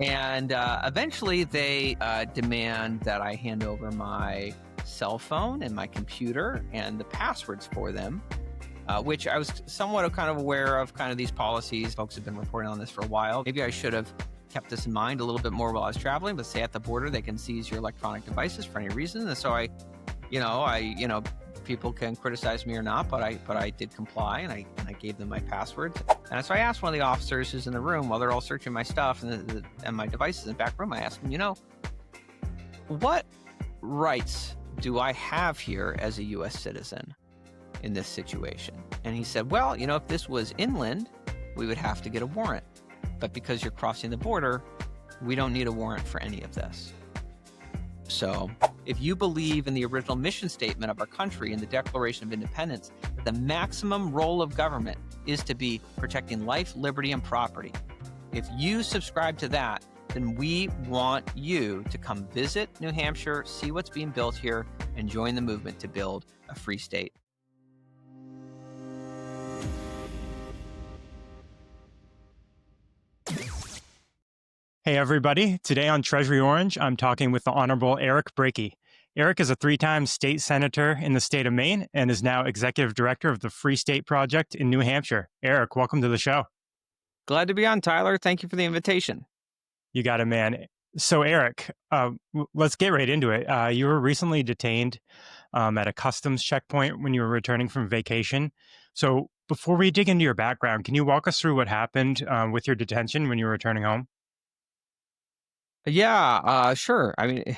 And eventually they demand that I hand over my cell phone and my computer and the passwords for them, which I was somewhat kind of aware of kind of these policies. Folks have been reporting on this for a while. Maybe I should have kept this in mind a little bit more while I was traveling, but say at the border, they can seize your electronic devices for any reason. And so I people can criticize me or not, but I did comply, and I gave them my passwords. And so I asked one of the officers who's in the room while they're all searching my stuff and my devices in the back room. I asked him, what rights do I have here as a U.S. citizen in this situation? And he said, well, if this was inland, we would have to get a warrant. But because you're crossing the border, we don't need a warrant for any of this. So if you believe in the original mission statement of our country in the Declaration of Independence, that the maximum role of government is to be protecting life, liberty, and property, if you subscribe to that, then we want you to come visit New Hampshire, see what's being built here, and join the movement to build a free state. Hey everybody, today on Treasury Orange, I'm talking with the Honorable Eric Brakey. Eric is a 3-time state senator in the state of Maine and is now executive director of the Free State Project in New Hampshire. Eric, welcome to the show. Glad to be on, Tyler. Thank you for the invitation. You got it, man. So Eric, let's get right into it. You were recently detained at a customs checkpoint when you were returning from vacation. So before we dig into your background, can you walk us through what happened with your detention when you were returning home? Yeah, sure. I mean, it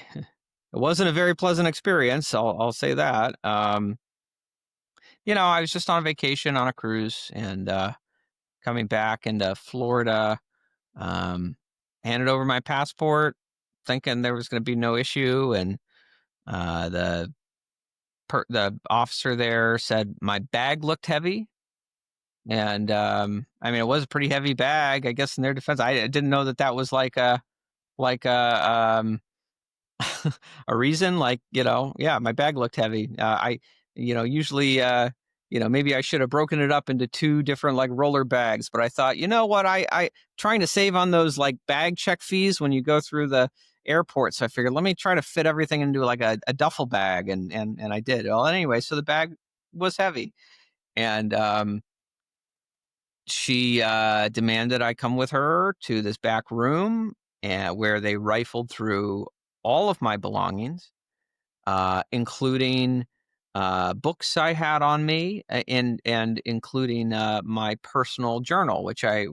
wasn't a very pleasant experience. I'll say that. I was just on vacation on a cruise and coming back into Florida, handed over my passport, thinking there was going to be no issue, and the officer there said my bag looked heavy, and it was a pretty heavy bag. I guess in their defense, I didn't know that was like a a reason, my bag looked heavy. Usually, maybe I should have broken it up into 2 different roller bags, but I thought, what, I trying to save on those bag check fees when you go through the airport. So I figured, let me try to fit everything into a duffel bag. And I did. Well, anyway, so the bag was heavy, and she demanded I come with her to this back room where they rifled through all of my belongings, including books I had on me, and including my personal journal, which I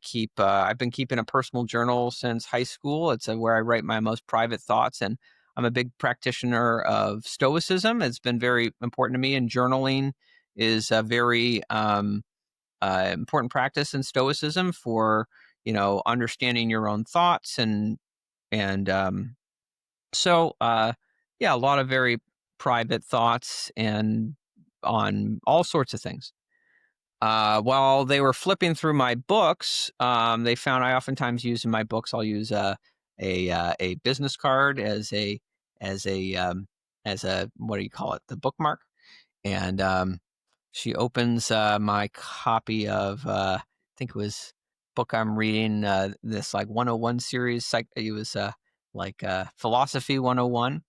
keep. I've been keeping a personal journal since high school. It's where I write my most private thoughts, and I'm a big practitioner of Stoicism. It's been very important to me, and journaling is a very important practice in Stoicism for understanding your own thoughts so a lot of very private thoughts and on all sorts of things. While they were flipping through my books, they found I oftentimes use in my books. I'll use a business card as a what do you call it? The bookmark. And she opens my copy of I think it was book I'm reading, this 101 series. It was Philosophy 101,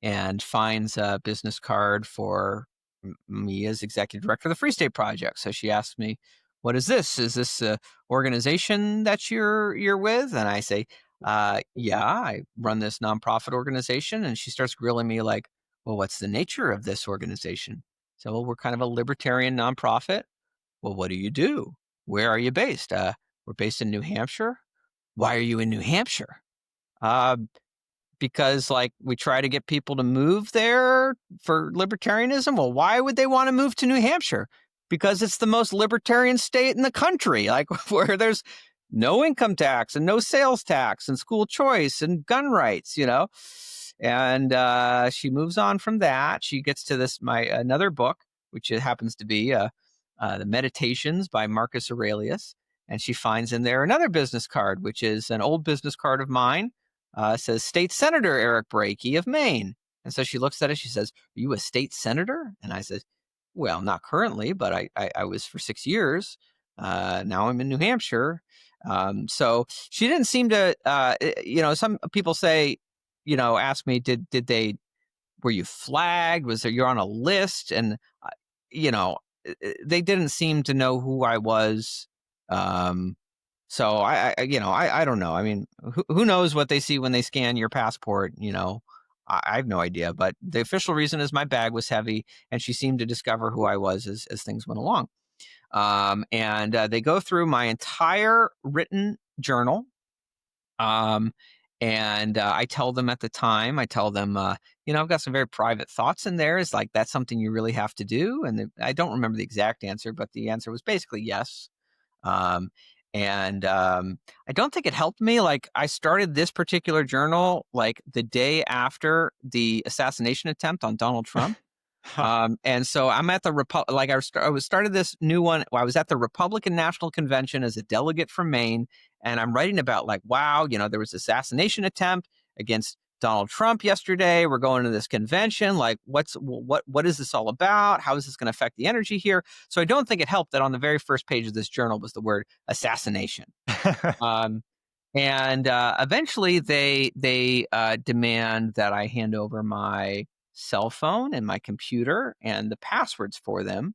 and finds a business card for me as executive director of the Free State Project. So she asked me, what is this? Is this an organization that you're with? And I say, yeah, I run this nonprofit organization. And she starts grilling me well, what's the nature of this organization? So, well, we're kind of a libertarian nonprofit. Well, what do you do? Where are you based? We're based in New Hampshire. Why are you in New Hampshire? Because we try to get people to move there for libertarianism. Well, why would they want to move to New Hampshire? Because it's the most libertarian state in the country, where there's no income tax and no sales tax and school choice and gun rights, And she moves on from that. She gets to another book, which happens to be the Meditations by Marcus Aurelius. And she finds in there another business card, which is an old business card of mine. Says State Senator Eric Brakey of Maine. And so she looks at it. She says, are you a state senator? And I said, well, not currently, but I was for 6 years. Now I'm in New Hampshire. So she didn't seem to, some people say, ask me, were you flagged? You're on a list? And, you know, they didn't seem to know who I was. So I don't know. I mean, who knows what they see when they scan your passport? I have no idea. But the official reason is my bag was heavy, and she seemed to discover who I was as things went along. And they go through my entire written journal. And I tell them at the time, I've got some very private thoughts in there. Is like, that's something you really have to do. And I don't remember the exact answer, but the answer was basically yes. Um, and I don't think it helped me. Like, I started this particular journal like the day after the assassination attempt on Donald Trump. And so I'm at the started this new one. I was at the Republican National Convention as a delegate from Maine, and I'm writing about like, wow, there was assassination attempt against Donald Trump yesterday. We're going to this convention. Like, what is this all about? How is this going to affect the energy here? So I don't think it helped that on the very first page of this journal was the word assassination. And eventually they demand that I hand over my cell phone and my computer and the passwords for them,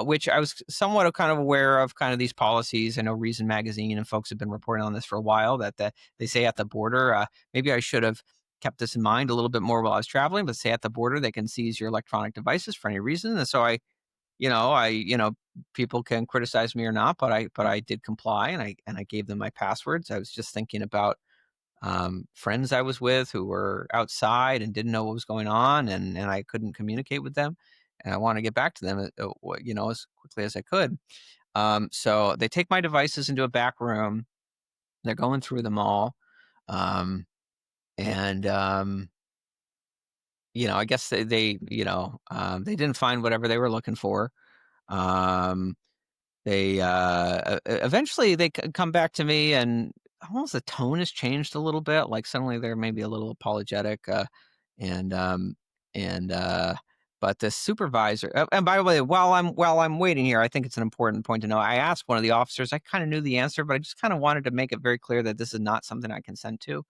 which I was somewhat kind of aware of kind of these policies. I know Reason Magazine and folks have been reporting on this for a while, that they say at the border, maybe I should have kept this in mind a little bit more while I was traveling, but say at the border, they can seize your electronic devices for any reason. And so people can criticize me or not, but I did comply, and I gave them my passwords. I was just thinking about friends I was with who were outside and didn't know what was going on, and I couldn't communicate with them, and I want to get back to them, as quickly as I could. So they take my devices into a back room. They're going through them all, and I guess they didn't find whatever they were looking for. Um, they eventually they come back to me, and almost the tone has changed a little bit. Like, suddenly they're maybe a little apologetic, and and but the supervisor. And by the way, while I'm waiting here, I think it's an important point to know. I asked one of the officers. I kind of knew the answer, but I just kind of wanted to make it very clear that this is not something I consent to.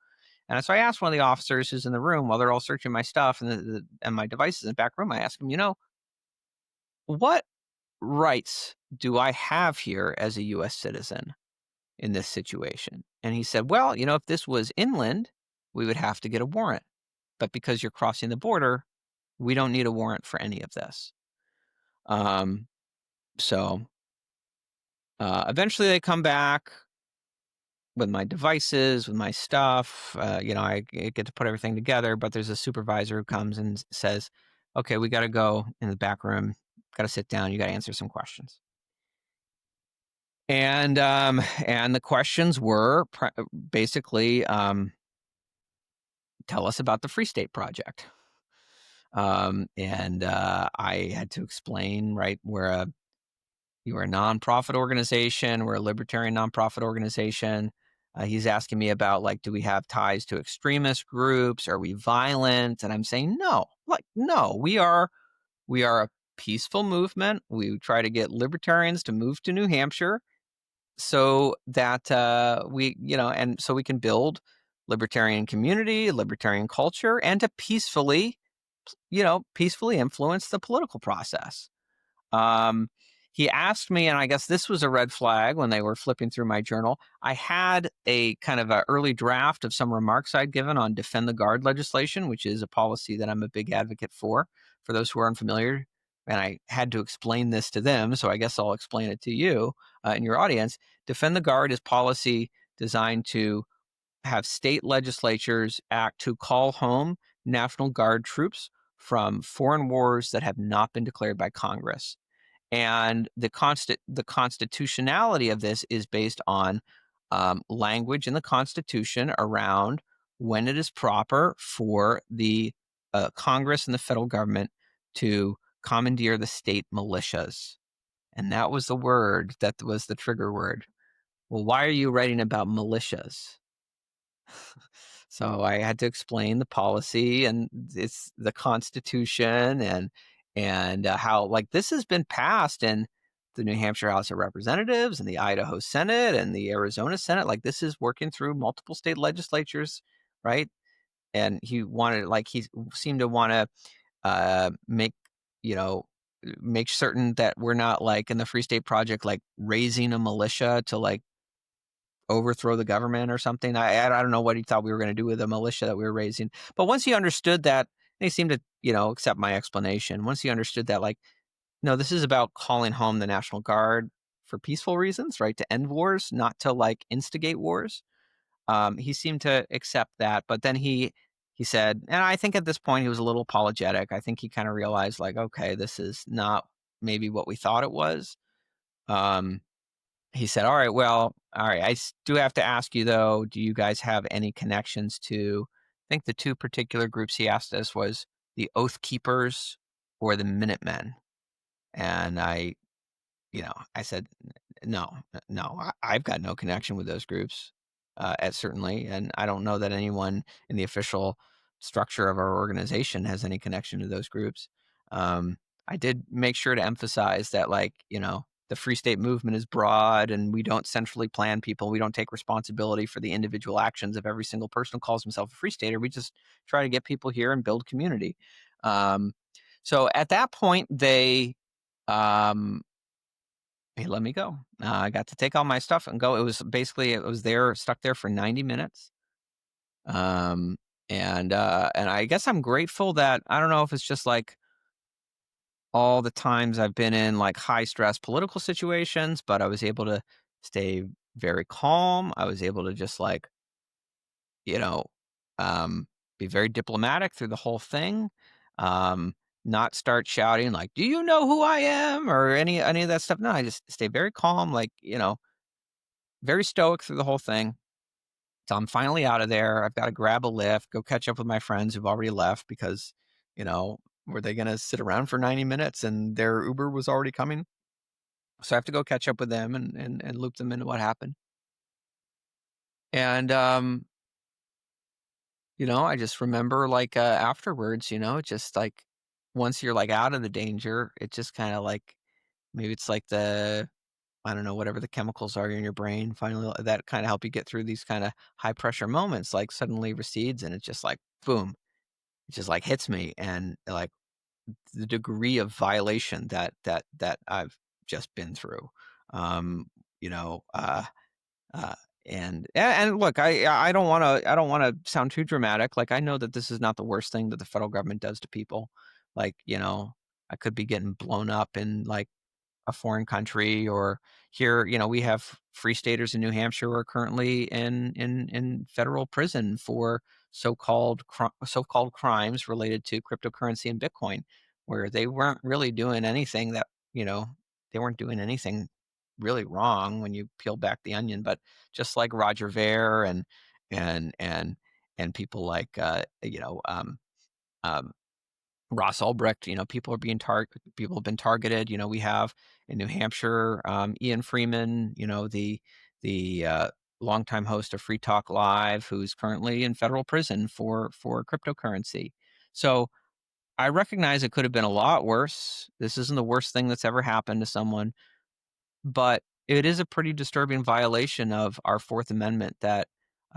And so I asked one of the officers who's in the room while they're all searching my stuff and my devices in the back room. I asked him, what rights do I have here as a U.S. citizen in this situation? And he said, well, if this was inland, we would have to get a warrant. But because you're crossing the border, we don't need a warrant for any of this. So eventually they come back with my devices, with my stuff. I get to put everything together, but there's a supervisor who comes and says, okay, we got to go in the back room. Got to sit down. You got to answer some questions. And the questions were basically, tell us about the Free State Project. And I had to explain, right, we're a nonprofit organization. We're a libertarian nonprofit organization. He's asking me about, like, do we have ties to extremist groups? Are we violent? And I'm saying, no, no, we are a peaceful movement. We try to get libertarians to move to New Hampshire so that and so we can build libertarian community, libertarian culture, and to peacefully influence the political process. He asked me, and I guess this was a red flag when they were flipping through my journal. I had a kind of an early draft of some remarks I'd given on defend the guard legislation, which is a policy that I'm a big advocate for those who are unfamiliar. And I had to explain this to them, so I guess I'll explain it to you and your audience. Defend the guard is policy designed to have state legislatures act to call home National Guard troops from foreign wars that have not been declared by Congress. And the constitutionality of this is based on language in the Constitution around when it is proper for the Congress and the federal government to commandeer the state militias. And that was the word that was the trigger word. Well, why are you writing about militias? So I had to explain the policy and it's the Constitution and how, like, this has been passed in the New Hampshire House of Representatives and the Idaho Senate and the Arizona Senate. Like, this is working through multiple state legislatures, right? And he seemed to want to make, you know, make certain that we're not, like, in the Free State Project, like raising a militia to like overthrow the government or something. I don't know what he thought we were going to do with the militia that we were raising. But once he understood that, he seemed to, accept my explanation. Once he understood that, like, no, this is about calling home the National Guard for peaceful reasons, right? To end wars, not to like instigate wars. He seemed to accept that, but then he said, and I think at this point he was a little apologetic. I think he kind of realized, like, okay, this is not maybe what we thought it was. Um, he said, all right, well, all right, do have to ask you though, do you guys have any connections to, I think the two particular groups he asked us was the Oath Keepers or the Minutemen. And I said, no, no, I've got no connection with those groups, certainly. And I don't know that anyone in the official structure of our organization has any connection to those groups. I did make sure to emphasize that, like, the Free State movement is broad and we don't centrally plan people. We don't take responsibility for the individual actions of every single person who calls himself a Free Stater. We just try to get people here and build community. So at that point, they let me go. I got to take all my stuff and go. It was stuck there for 90 minutes. Um, and I guess I'm grateful that, I don't know if it's just like all the times I've been in like high stress political situations, but I was able to stay very calm. I was able to just like, you know, um, be very diplomatic through the whole thing. Um, Not start shouting like, "Do you know who I am?" or any of that stuff. No, I just stay very calm, like, very stoic through the whole thing. So I'm finally out of there. I've got to grab a lift, go catch up with my friends who've already left because, were they going to sit around for 90 minutes and their Uber was already coming? So I have to go catch up with them and loop them into what happened. And, I just remember like afterwards, just like once you're like out of the danger, it just kind of like, maybe it's like I don't know, whatever the chemicals are in your brain finally that kind of help you get through these kind of high pressure moments, like suddenly recedes and it's just like boom, it just like hits me. And like the degree of violation that I've just been through. Um, you know, uh, and look, I don't want to sound too dramatic. Like, I know that this is not the worst thing that the federal government does to people. Like, I could be getting blown up in like a foreign country, or here, we have free staters in New Hampshire who are currently in federal prison for so-called crimes related to cryptocurrency and Bitcoin, where they weren't really doing anything that, they weren't doing anything really wrong when you peel back the onion. But just like Roger Ver and and and people like um, Ross Ulbricht, people have been targeted. We have in New Hampshire, Ian Freeman, the longtime host of Free Talk Live, who's currently in federal prison for cryptocurrency. So I recognize it could have been a lot worse. This isn't the worst thing that's ever happened to someone, but it is a pretty disturbing violation of our Fourth Amendment that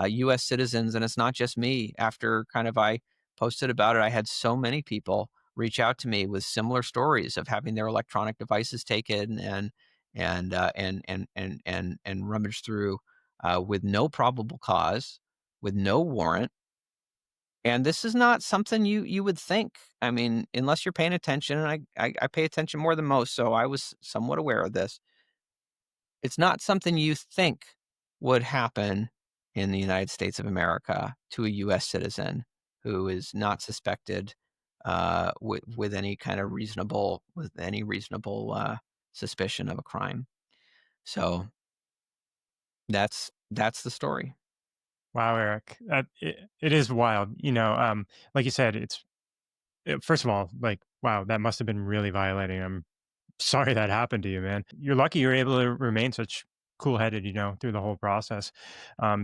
U.S. citizens, and it's not just me. After kind of I posted about it, I had so many people reach out to me with similar stories of having their electronic devices taken and rummaged through with no probable cause, with no warrant. And this is not something you would think. I mean, unless you're paying attention, and I pay attention more than most, so I was somewhat aware of this. It's not something you think would happen in the United States of America to a U.S. citizen who is not suspected with any kind of reasonable suspicion of a crime. So that's the story. Wow, Eric, it is wild. Like you said, first of all, like, wow, that must have been really violating. I'm sorry that happened to you, man. You're lucky you're able to remain such cool-headed, through the whole process,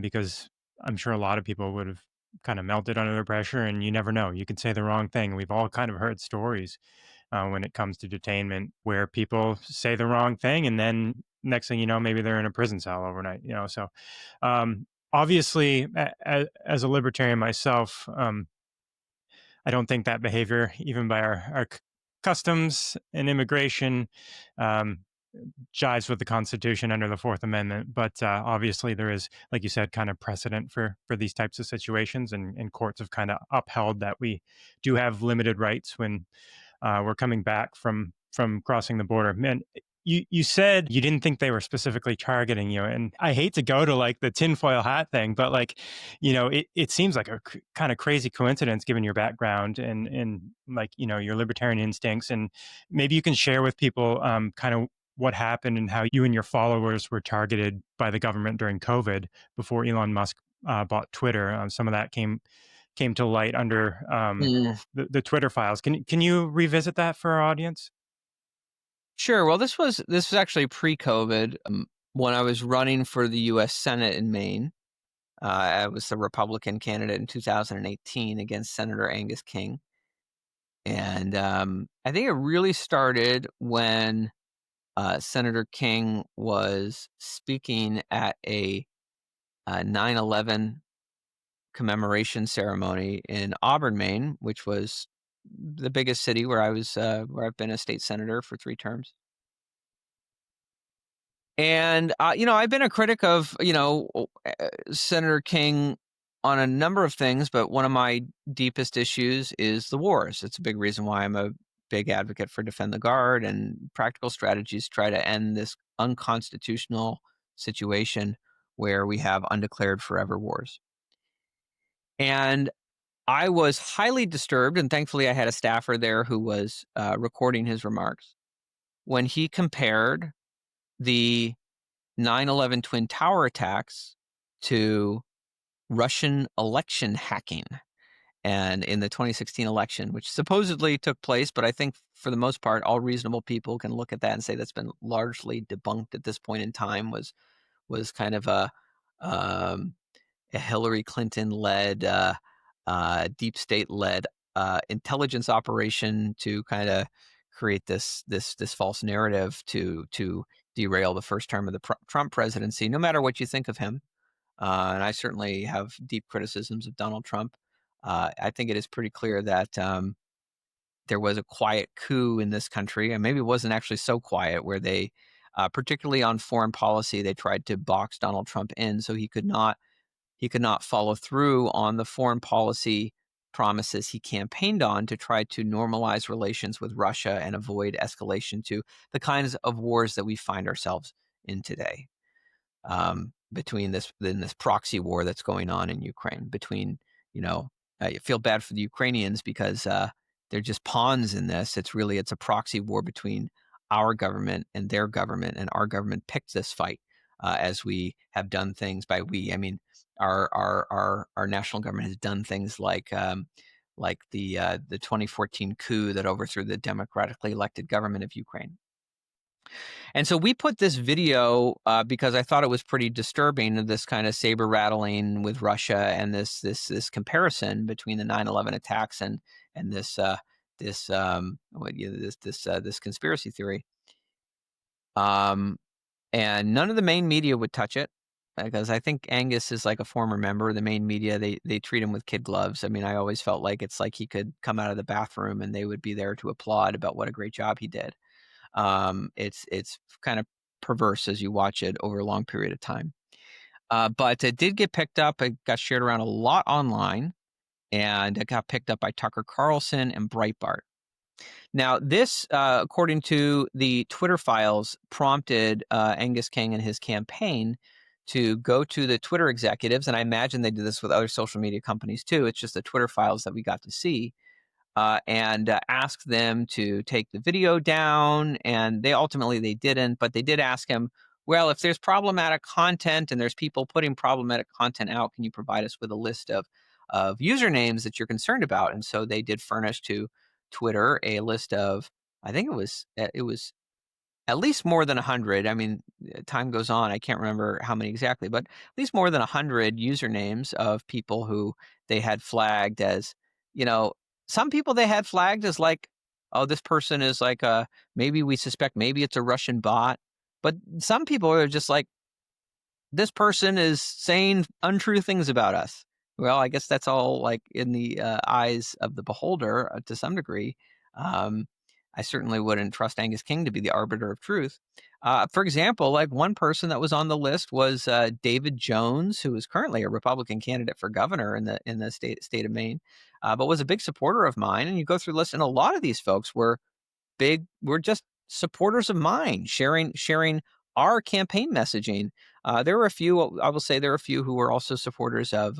because I'm sure a lot of people would have kind of melted under the pressure, and you never know. You could say the wrong thing. We've all kind of heard stories when it comes to detainment, where people say the wrong thing and then next thing you know, maybe they're in a prison cell overnight. So obviously, as a libertarian myself, I don't think that behavior, even by our customs and immigration, um, jives with the Constitution under the Fourth Amendment. But obviously, there is, like you said, kind of precedent for these types of situations, and courts have kind of upheld that we do have limited rights when we're coming back from crossing the border. Man, you said you didn't think they were specifically targeting you, and I hate to go to like the tinfoil hat thing, but like, it seems like a kind of crazy coincidence given your background and like, your libertarian instincts, and maybe you can share with people kind of what happened and how you and your followers were targeted by the government during COVID before Elon Musk bought Twitter. Some of that came to light under the Twitter files. Can you revisit that for our audience? Sure. Well, this was actually pre-COVID, when I was running for the U.S. Senate in Maine. I was the Republican candidate in 2018 against Senator Angus King, and I think it really started when Senator King was speaking at a 9/11 commemoration ceremony in Auburn, Maine, which was the biggest city where where I've been a state senator for 3 terms. And I've been a critic of Senator King on a number of things, but one of my deepest issues is the wars. It's a big reason why I'm a big advocate for defend the guard and practical strategies to try to end this unconstitutional situation where we have undeclared forever wars. And I was highly disturbed, and thankfully I had a staffer there who was recording his remarks when he compared the 9/11 Twin Tower attacks to Russian election hacking, and in the 2016 election, which supposedly took place, but I think for the most part, all reasonable people can look at that and say that's been largely debunked at this point in time, was kind of um, a Hillary Clinton-led, deep state-led intelligence operation to kind of create this false narrative to derail the first term of the Trump presidency. No matter what you think of him, and I certainly have deep criticisms of Donald Trump, I think it is pretty clear that there was a quiet coup in this country, and maybe it wasn't actually so quiet, where they, particularly on foreign policy, they tried to box Donald Trump in so he could not follow through on the foreign policy promises he campaigned on to try to normalize relations with Russia and avoid escalation to the kinds of wars that we find ourselves in today. Between this proxy war that's going on in Ukraine, between, you feel bad for the Ukrainians because they're just pawns in this. It's a proxy war between our government and their government, and our government picked this fight, as we have done things. By we, I mean our national government has done things like the 2014 coup that overthrew the democratically elected government of Ukraine. And so we put this video because I thought it was pretty disturbing, of this kind of saber rattling with Russia, and this comparison between the 9/11 attacks and this conspiracy theory. And none of the main media would touch it, because I think Angus is like a former member of the main media. They treat him with kid gloves. I mean, I always felt like it's like he could come out of the bathroom and they would be there to applaud about what a great job he did. It's kind of perverse as you watch it over a long period of time. But it did get picked up. It got shared around a lot online, and it got picked up by Tucker Carlson and Breitbart. Now, this, according to the Twitter files, prompted Angus King and his campaign to go to the Twitter executives, and I imagine they did this with other social media companies too. It's just the Twitter files that we got to see. And asked them to take the video down, and they didn't, but they did ask him, well, if there's problematic content and there's people putting problematic content out, can you provide us with a list of usernames that you're concerned about? And so they did furnish to Twitter a list of, I think it was at least more than 100. I mean, time goes on, I can't remember how many exactly, but at least more than 100 usernames of people who they had flagged as, some people they had flagged as like oh, this person is like maybe we suspect maybe it's a Russian bot. But some people are just like, this person is saying untrue things about us. Well, I guess that's all like in the eyes of the beholder to some degree. I certainly wouldn't trust Angus King to be the arbiter of truth. For example, like one person that was on the list was David Jones, who is currently a Republican candidate for governor in the state of Maine, but was a big supporter of mine. And you go through the list, and a lot of these folks were just supporters of mine, sharing our campaign messaging. There were a few, I will say, there were a few who were also supporters of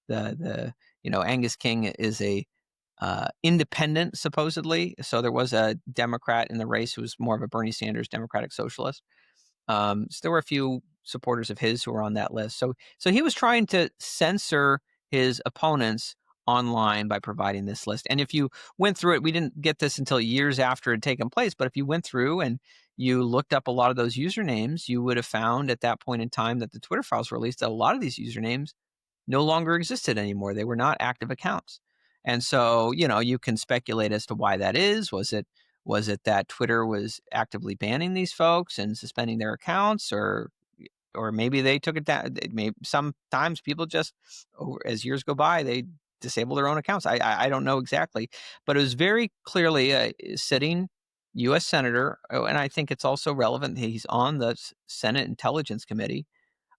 the Angus King is a independent, supposedly. So there was a Democrat in the race who was more of a Bernie Sanders Democratic Socialist. So there were a few supporters of his who were on that list. So he was trying to censor his opponents online by providing this list. And if you went through it, we didn't get this until years after it had taken place, but if you went through and you looked up a lot of those usernames, you would have found at that point in time that the Twitter files were released that a lot of these usernames no longer existed anymore. They were not active accounts. And so, you can speculate as to why that is. Was it that Twitter was actively banning these folks and suspending their accounts, or maybe they took it down? Maybe sometimes people just, as years go by, they disable their own accounts. I don't know exactly, but it was very clearly a sitting U.S. senator, and I think it's also relevant. He's on the Senate Intelligence Committee,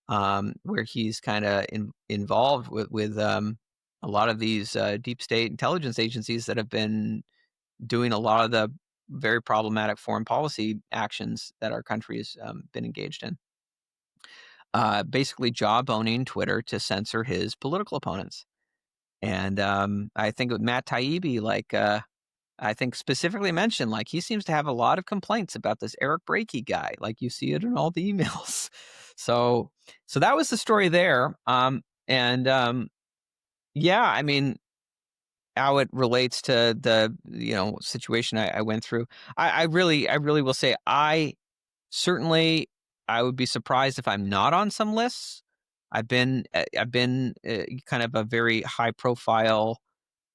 where he's kind of involved with a lot of these deep state intelligence agencies that have been doing a lot of the very problematic foreign policy actions that our country has been engaged in. Basically jawboning Twitter to censor his political opponents. And I think with Matt Taibbi, I think specifically mentioned, like, he seems to have a lot of complaints about this Eric Brakey guy. Like, you see it in all the emails. So that was the story there. Yeah, I mean, how it relates to the situation I went through. I really will say, certainly I would be surprised if I'm not on some lists. I've been kind of a very high profile.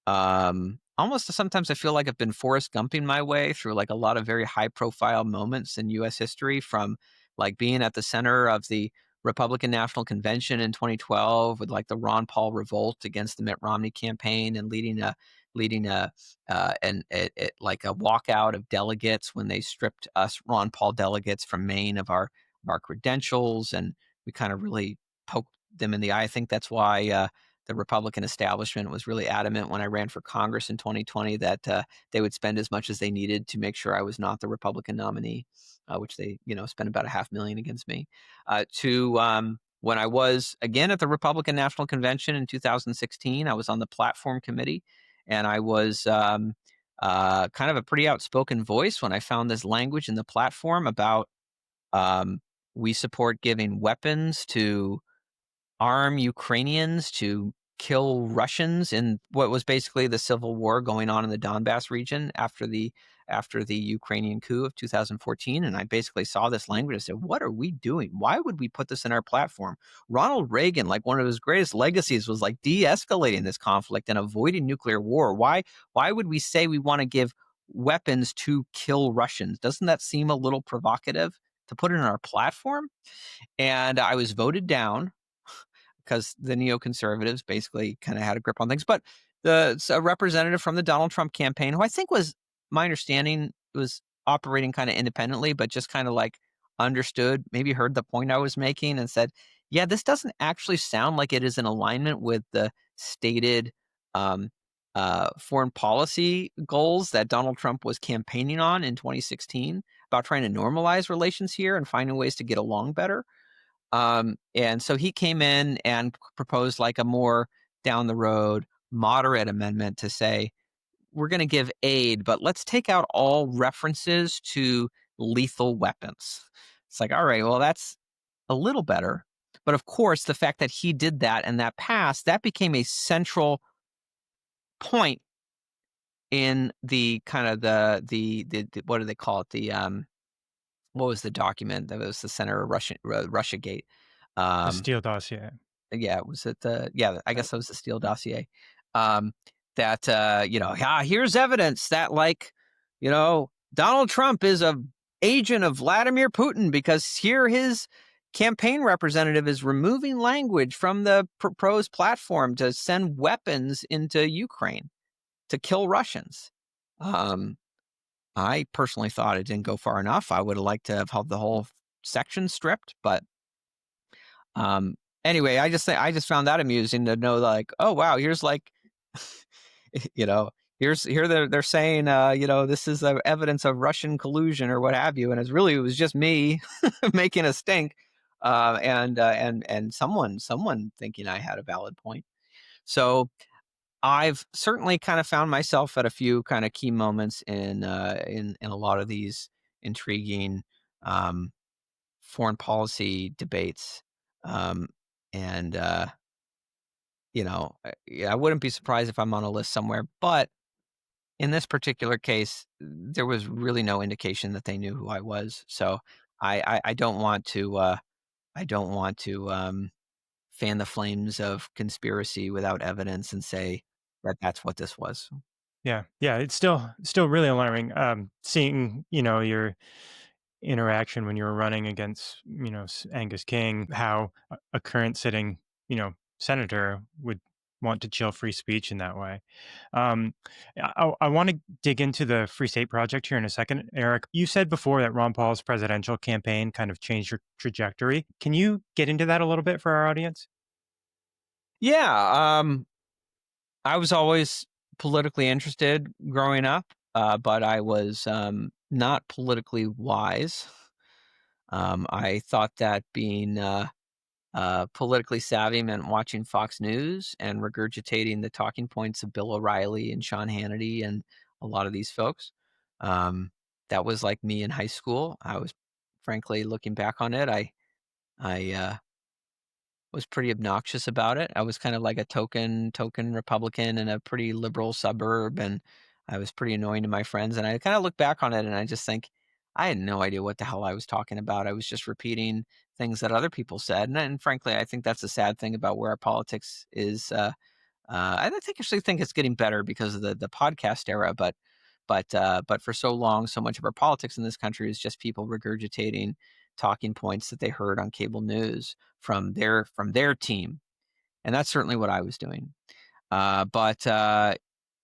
Almost sometimes I feel like I've been Forrest Gumping my way through like a lot of very high profile moments in U.S. history, from like being at the center of the Republican National Convention in 2012 with like the Ron Paul revolt against the Mitt Romney campaign, and leading a like a walkout of delegates when they stripped us Ron Paul delegates from Maine of our credentials, and we kind of really poked them in the eye. I think that's why the Republican establishment was really adamant when I ran for Congress in 2020 that they would spend as much as they needed to make sure I was not the Republican nominee, which they, spent about $500,000 against me. When I was again at the Republican National Convention in 2016, I was on the platform committee, and I was kind of a pretty outspoken voice when I found this language in the platform about we support giving weapons to arm Ukrainians to kill Russians in what was basically the civil war going on in the Donbass region after the Ukrainian coup of 2014. And I basically saw this language and said, what are we doing? Why would we put this in our platform? Ronald Reagan, like, one of his greatest legacies was like de-escalating this conflict and avoiding nuclear war. Why would we say we want to give weapons to kill Russians? Doesn't that seem a little provocative to put it in our platform? And I was voted down because the neoconservatives basically kind of had a grip on things. But a representative from the Donald Trump campaign, who I think was, my understanding, was operating kind of independently, but just kind of like understood, maybe heard the point I was making and said, yeah, this doesn't actually sound like it is in alignment with the stated foreign policy goals that Donald Trump was campaigning on in 2016 about trying to normalize relations here and finding ways to get along better. And so he came in and proposed like a more down the road, moderate amendment to say, we're going to give aid, but let's take out all references to lethal weapons. It's like, all right, well, that's a little better. But of course, the fact that he did that and that passed, that became a central point in the kind of the what do they call it? What was the document that was the center of Russiagate? The Steele Dossier. Yeah, was it I guess that was the Steele Dossier. That here's evidence that, like, Donald Trump is a agent of Vladimir Putin because here his campaign representative is removing language from the proposed platform to send weapons into Ukraine to kill Russians. I personally thought it didn't go far enough. I would have liked to have had the whole section stripped, but anyway, I just found that amusing to know, like, oh wow, here's like, here they're saying, this is evidence of Russian collusion or what have you, and it was just me making a stink, and someone thinking I had a valid point. So I've certainly kind of found myself at a few kind of key moments in a lot of these intriguing foreign policy debates, and I wouldn't be surprised if I'm on a list somewhere, but in this particular case, there was really no indication that they knew who I was. So I don't want to fan the flames of conspiracy without evidence and say that that's what this was. Yeah, it's still really alarming. Seeing your interaction when you were running against Angus King, how a current sitting senator would want to chill free speech in that way. I want to dig into the Free State Project here in a second. Eric, you said before that Ron Paul's presidential campaign kind of changed your trajectory. Can you get into that a little bit for our audience? Yeah, I was always politically interested growing up, but I was not politically wise. I thought that being politically savvy meant watching Fox News and regurgitating the talking points of Bill O'Reilly and Sean Hannity and a lot of these folks. That was like me in high school. I was, frankly, looking back on it, I was pretty obnoxious about it. I was kind of like a token Republican in a pretty liberal suburb, and I was pretty annoying to my friends. And I kind of look back on it and I just think I had no idea what the hell I was talking about. I was just repeating things that other people said. And frankly, I think that's the sad thing about where our politics is. Actually think it's getting better because of the podcast era, but for so long, so much of our politics in this country is just people regurgitating talking points that they heard on cable news from their team, and that's certainly what I was doing. But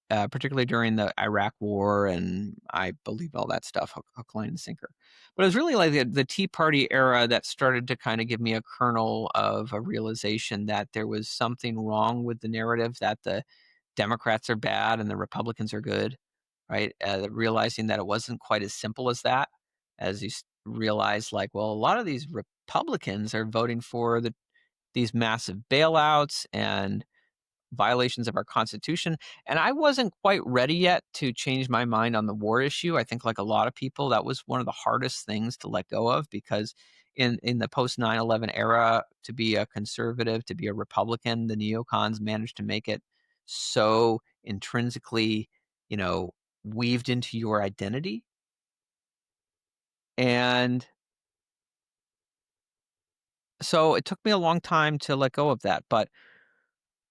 particularly during the Iraq War, and I believe all that stuff, hook, line, and sinker. But it was really like the Tea Party era that started to kind of give me a kernel of a realization that there was something wrong with the narrative that the Democrats are bad and the Republicans are good, right? Realizing that it wasn't quite as simple as that, as you realize, like, well, a lot of these Republicans are voting for these massive bailouts and violations of our Constitution. And I wasn't quite ready yet to change my mind on the war issue. I think, like a lot of people, that was one of the hardest things to let go of, because in the post 9/11 era, to be a conservative, to be a Republican, the neocons managed to make it so intrinsically, you know, weaved into your identity. And so it took me a long time to let go of that. But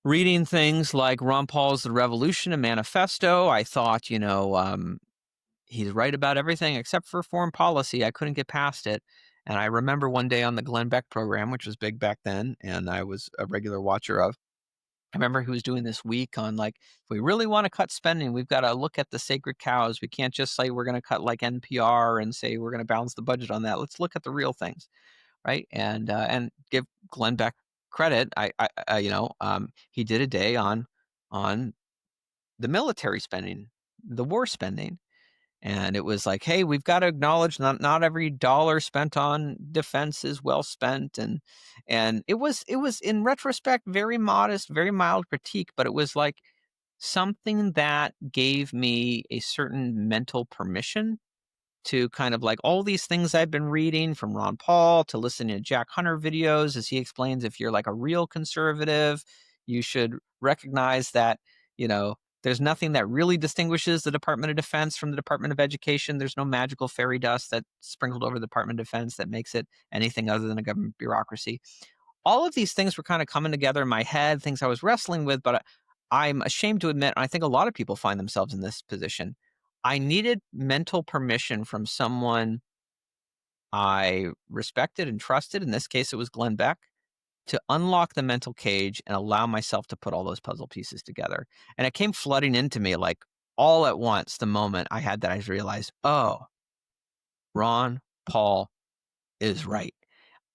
reading things like Ron Paul's The Revolution and Manifesto, I thought, he's right about everything except for foreign policy. I couldn't get past it. And I remember one day on the Glenn Beck program, which was big back then, and I was a regular watcher of, I remember he was doing this week on, like, if we really want to cut spending, we've got to look at the sacred cows. We can't just say we're going to cut like NPR and say we're going to balance the budget on that. Let's look at the real things, right? And give Glenn Beck credit. He did a day on the military spending, the war spending, and it was like, hey, we've got to acknowledge not every dollar spent on defense is well spent, and it was in retrospect very modest, very mild critique, but it was like something that gave me a certain mental permission to kind of, like, all these things I've been reading from Ron Paul, to listening to Jack Hunter videos as he explains, if you're like a real conservative, you should recognize that, there's nothing that really distinguishes the Department of Defense from the Department of Education. There's no magical fairy dust that sprinkled over the Department of Defense that makes it anything other than a government bureaucracy. All of these things were kind of coming together in my head, things I was wrestling with, but I'm ashamed to admit, and I think a lot of people find themselves in this position, I needed mental permission from someone I respected and trusted. In this case, it was Glenn Beck, to unlock the mental cage and allow myself to put all those puzzle pieces together. And it came flooding into me like all at once the moment I had that. I realized, oh, Ron Paul is right.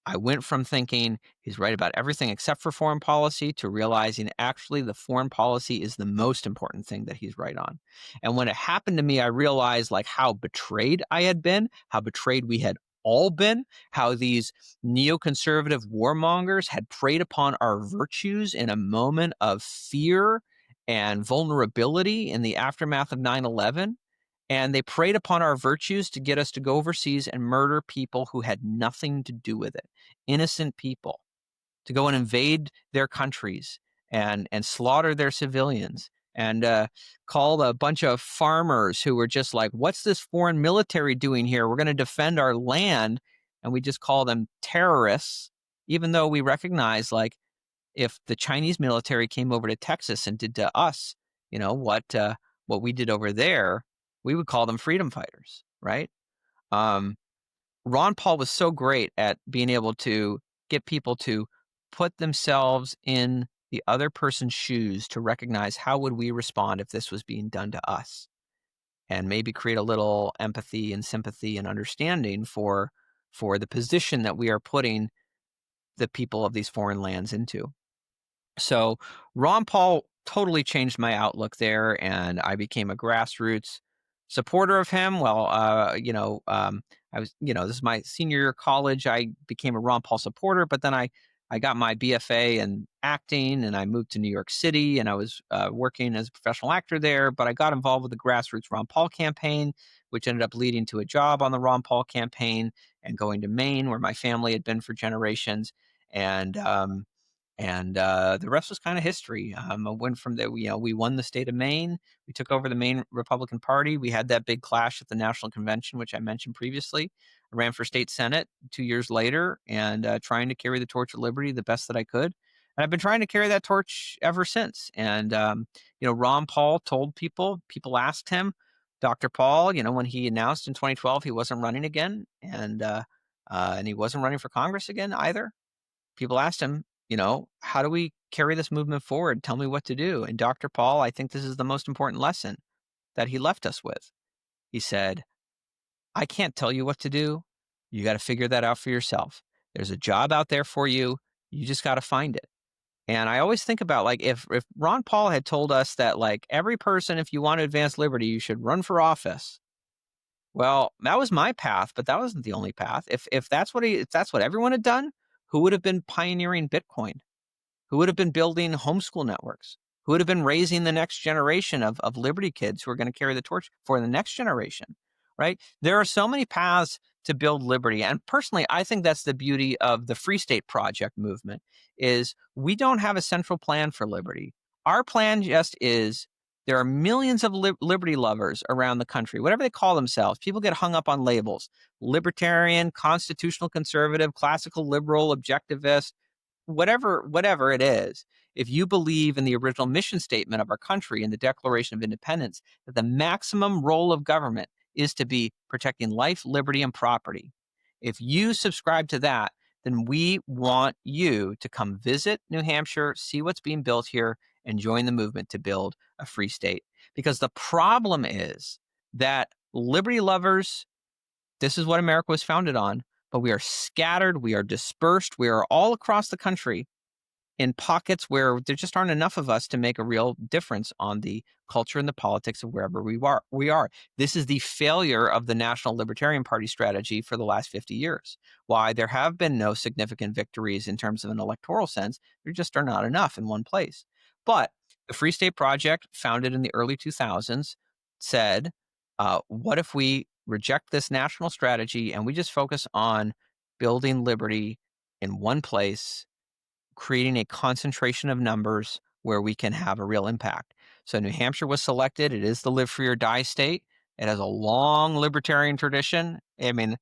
I went from thinking he's right about everything except for foreign policy to realizing actually the foreign policy is the most important thing that he's right on. And when it happened to me, I realized like how betrayed I had been, how betrayed we had all been, how these neoconservative warmongers had preyed upon our virtues in a moment of fear and vulnerability in the aftermath of 9/11. And they preyed upon our virtues to get us to go overseas and murder people who had nothing to do with it, innocent people, to go and invade their countries and slaughter their civilians, and called a bunch of farmers who were just like, what's this foreign military doing here? We're going to defend our land. And we just call them terrorists, even though we recognize, like, if the Chinese military came over to Texas and did to us, what we did over there, we would call them freedom fighters, right? Ron Paul was so great at being able to get people to put themselves in the other person's shoes to recognize how would we respond if this was being done to us, and maybe create a little empathy and sympathy and understanding for the position that we are putting the people of these foreign lands into. So Ron Paul totally changed my outlook there, and I became a grassroots supporter of him. Well, I was, this is my senior year of college. I became a Ron Paul supporter, but then I got my BFA in acting, and I moved to New York City, and I was working as a professional actor there. But I got involved with the grassroots Ron Paul campaign, which ended up leading to a job on the Ron Paul campaign and going to Maine, where my family had been for generations. And the rest was kind of history. I went from there. We won the state of Maine. We took over the Maine Republican Party. We had that big clash at the National Convention, which I mentioned previously. I ran for state senate 2 years later, and trying to carry the torch of liberty the best that I could. And I've been trying to carry that torch ever since. And Ron Paul told people asked him, Dr. Paul, when he announced in 2012 he wasn't running again, and he wasn't running for Congress again either. People asked him, how do we carry this movement forward? Tell me what to do. And Dr. Paul, I think this is the most important lesson that he left us with. He said, I can't tell you what to do. You got to figure that out for yourself. There's a job out there for you. You just got to find it. And I always think about, like, if Ron Paul had told us that, like, every person, if you want to advance liberty, you should run for office. Well, that was my path, but that wasn't the only path. If that's what everyone had done, who would have been pioneering Bitcoin? Who would have been building homeschool networks? Who would have been raising the next generation of Liberty kids who are going to carry the torch for the next generation, right? There are so many paths to build liberty. And personally, I think that's the beauty of the Free State Project movement, is we don't have a central plan for liberty. Our plan just is, there are millions of liberty lovers around the country, whatever they call themselves. People get hung up on labels: libertarian, constitutional conservative, classical liberal, objectivist, whatever it is. If you believe in the original mission statement of our country in the Declaration of Independence, that the maximum role of government is to be protecting life, liberty, and property, if you subscribe to that, then we want you to come visit New Hampshire, see what's being built here, and join the movement to build a free state. Because the problem is that liberty lovers, this is what America was founded on, but we are scattered, we are dispersed, we are all across the country in pockets where there just aren't enough of us to make a real difference on the culture and the politics of wherever we are. This is the failure of the National Libertarian Party strategy for the last 50 years. Why there have been no significant victories in terms of an electoral sense, there just are not enough in one place. But the Free State Project, founded in the early 2000s, said, what if we reject this national strategy and we just focus on building liberty in one place, creating a concentration of numbers where we can have a real impact. So New Hampshire was selected. It is the live free or die state. It has a long libertarian tradition. I mean,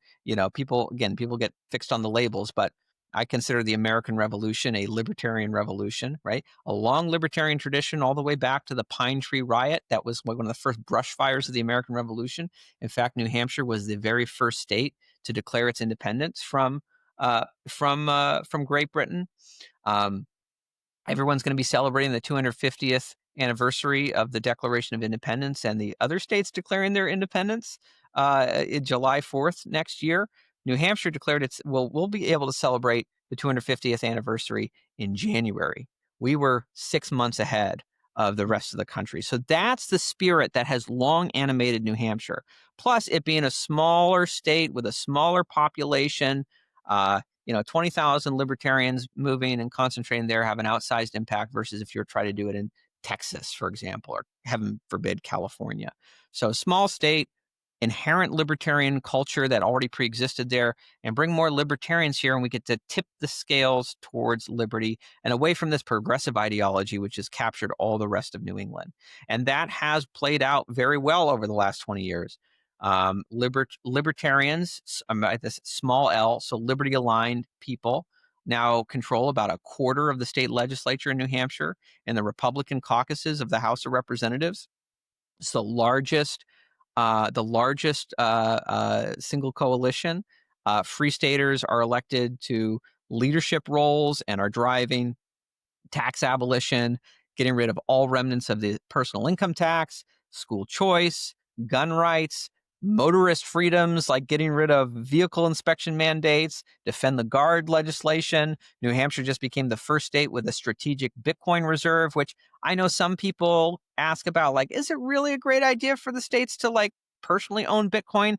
people get fixed on the labels, but I consider the American Revolution a libertarian revolution, right? A long libertarian tradition all the way back to the Pine Tree Riot. That was one of the first brush fires of the American Revolution. In fact, New Hampshire was the very first state to declare its independence from Great Britain. Um, Everyone's going to be celebrating the 250th anniversary of the Declaration of Independence and the other states declaring their independence in July 4th next year. New Hampshire declared we'll be able to celebrate the 250th anniversary in January. We were 6 months ahead of the rest of the country. So that's the spirit that has long animated New Hampshire. Plus, it being a smaller state with a smaller population, 20,000 libertarians moving and concentrating there have an outsized impact versus if you're trying to do it in Texas, for example, or heaven forbid, California. So small state, inherent libertarian culture that already pre-existed there, and bring more libertarians here, and we get to tip the scales towards liberty and away from this progressive ideology, which has captured all the rest of New England. And that has played out very well over the last 20 years. Libertarians, this small L, so liberty-aligned people, now control about a quarter of the state legislature in New Hampshire and the Republican caucuses of the House of Representatives. It's the largest single coalition. Free staters are elected to leadership roles and are driving tax abolition, getting rid of all remnants of the personal income tax, school choice, gun rights, motorist freedoms like getting rid of vehicle inspection mandates, defend the guard legislation. New Hampshire just became the first state with a strategic Bitcoin reserve, which I know some people ask about, like, is it really a great idea for the states to like personally own Bitcoin?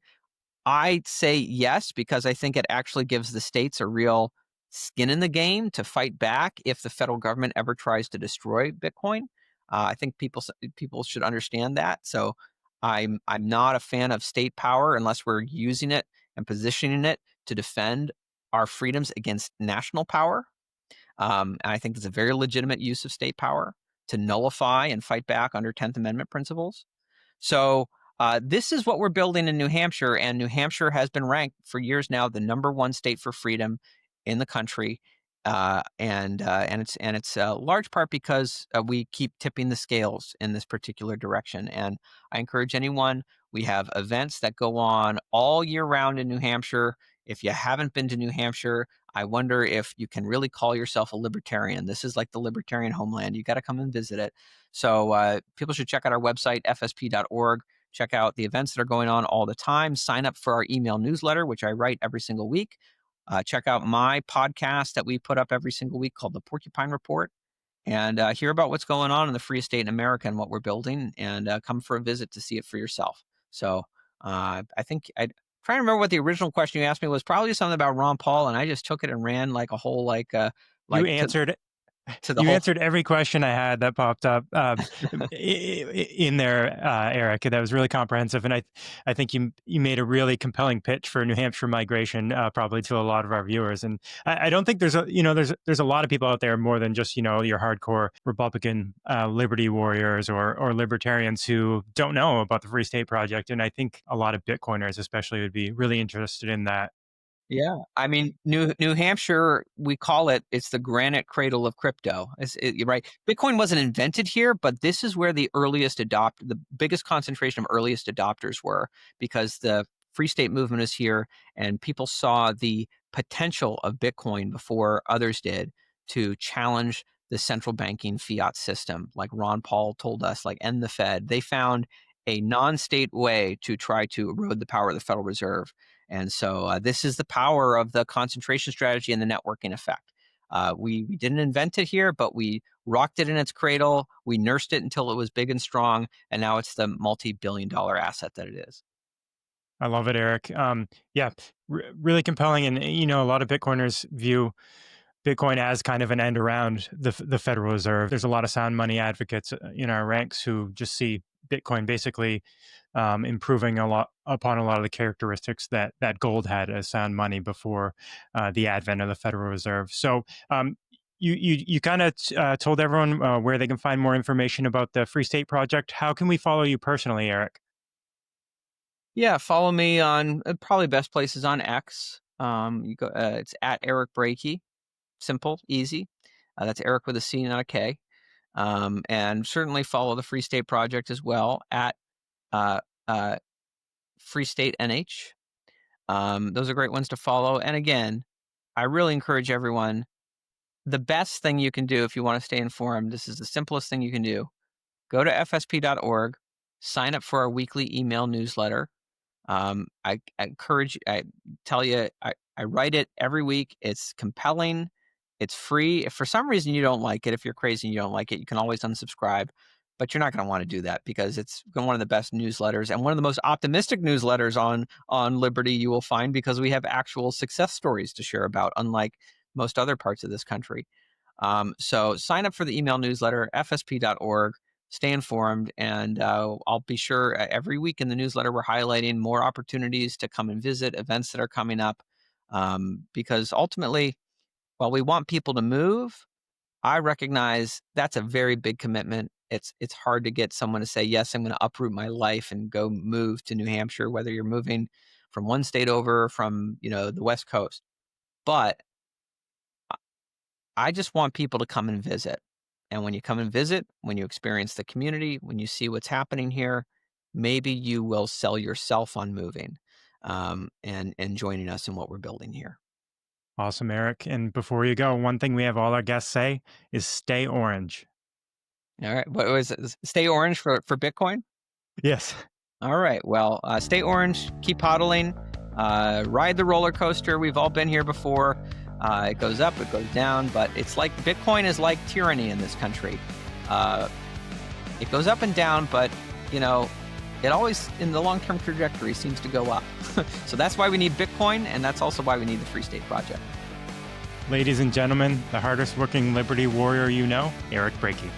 I'd say yes, because I think it actually gives the states a real skin in the game to fight back if the federal government ever tries to destroy Bitcoin. I think people should understand that. So I'm not a fan of state power unless we're using it and positioning it to defend our freedoms against national power. And I think it's a very legitimate use of state power to nullify and fight back under 10th Amendment principles. So this is what we're building in New Hampshire, and New Hampshire has been ranked for years now the #1 state for freedom in the country, and it's large part because we keep tipping the scales in this particular direction. And I encourage anyone. We have events that go on all year round in New Hampshire. If you haven't been to New Hampshire, I wonder if you can really call yourself a libertarian. This is like the libertarian homeland. You got to come and visit it. So people should check out our website, fsp.org. Check out the events that are going on all the time. Sign up for our email newsletter, which I write every single week. Check out my podcast that we put up every single week called The Porcupine Report, and hear about what's going on in the Free State in America and what we're building, and come for a visit to see it for yourself. So I think I'm trying to remember what the original question you asked me was. Probably something about Ron Paul, and I just took it and ran like a whole You answered to the You whole. answered every question I had that popped up in there, Eric. That was really comprehensive, and I think you made a really compelling pitch for New Hampshire migration, probably to a lot of our viewers. And I don't think there's a lot of people out there more than just your hardcore Republican liberty warriors or libertarians who don't know about the Free State Project. And I think a lot of Bitcoiners, especially, would be really interested in that. Yeah, I mean, New Hampshire, we call it's the Granite Cradle of crypto. You're right. Bitcoin wasn't invented here, but this is where the biggest concentration of earliest adopters were, because the Free State movement is here, and people saw the potential of Bitcoin before others did to challenge the central banking fiat system. Like Ron Paul told us, like, end the Fed. They found a non-state way to try to erode the power of the Federal Reserve. And so this is the power of the concentration strategy and the networking effect. We didn't invent it here, but we rocked it in its cradle. We nursed it until it was big and strong, and now it's the multi-billion-dollar asset that it is. I love it, Eric. Yeah, really compelling. And, a lot of Bitcoiners view Bitcoin as kind of an end around the Federal Reserve. There's a lot of sound money advocates in our ranks who just see Bitcoin basically improving upon a lot of the characteristics that gold had as sound money before the advent of the Federal Reserve. So you kind of told everyone where they can find more information about the Free State Project. How can we follow you personally, Eric? Yeah, follow me on probably best places on X. You go. It's at Eric Brakey. Simple, easy. That's Eric with a C, not a K. And certainly follow the Free State Project as well at uh, uh, Free State NH. Those are great ones to follow. And again, I really encourage everyone. The best thing you can do if you want to stay informed, this is the simplest thing you can do. Go to fsp.org, sign up for our weekly email newsletter. I encourage, I tell you, I write it every week. It's compelling. It's free. If for some reason you don't like it, if you're crazy and you don't like it, you can always unsubscribe. But you're not going to want to do that because it's one of the best newsletters and one of the most optimistic newsletters on liberty you will find, because we have actual success stories to share about, unlike most other parts of this country. So sign up for the email newsletter, fsp.org. Stay informed, and I'll be sure every week in the newsletter we're highlighting more opportunities to come and visit, events that are coming up, because ultimately, while we want people to move, I recognize that's a very big commitment. It's hard to get someone to say, yes, I'm going to uproot my life and go move to New Hampshire, whether you're moving from one state over from the West Coast. But I just want people to come and visit. And when you come and visit, when you experience the community, when you see what's happening here, maybe you will sell yourself on moving and joining us in what we're building here. Awesome, Eric. And before you go, one thing we have all our guests say is stay orange. All right. What was it? Stay orange for Bitcoin? Yes. All right. Well, stay orange, keep hodling, ride the roller coaster. We've all been here before. It goes up, it goes down, but it's like Bitcoin is like tyranny in this country. It goes up and down, but it always, in the long-term trajectory, seems to go up. So that's why we need Bitcoin, and that's also why we need the Free State Project. Ladies and gentlemen, the hardest working liberty warrior you know, Eric Brakey.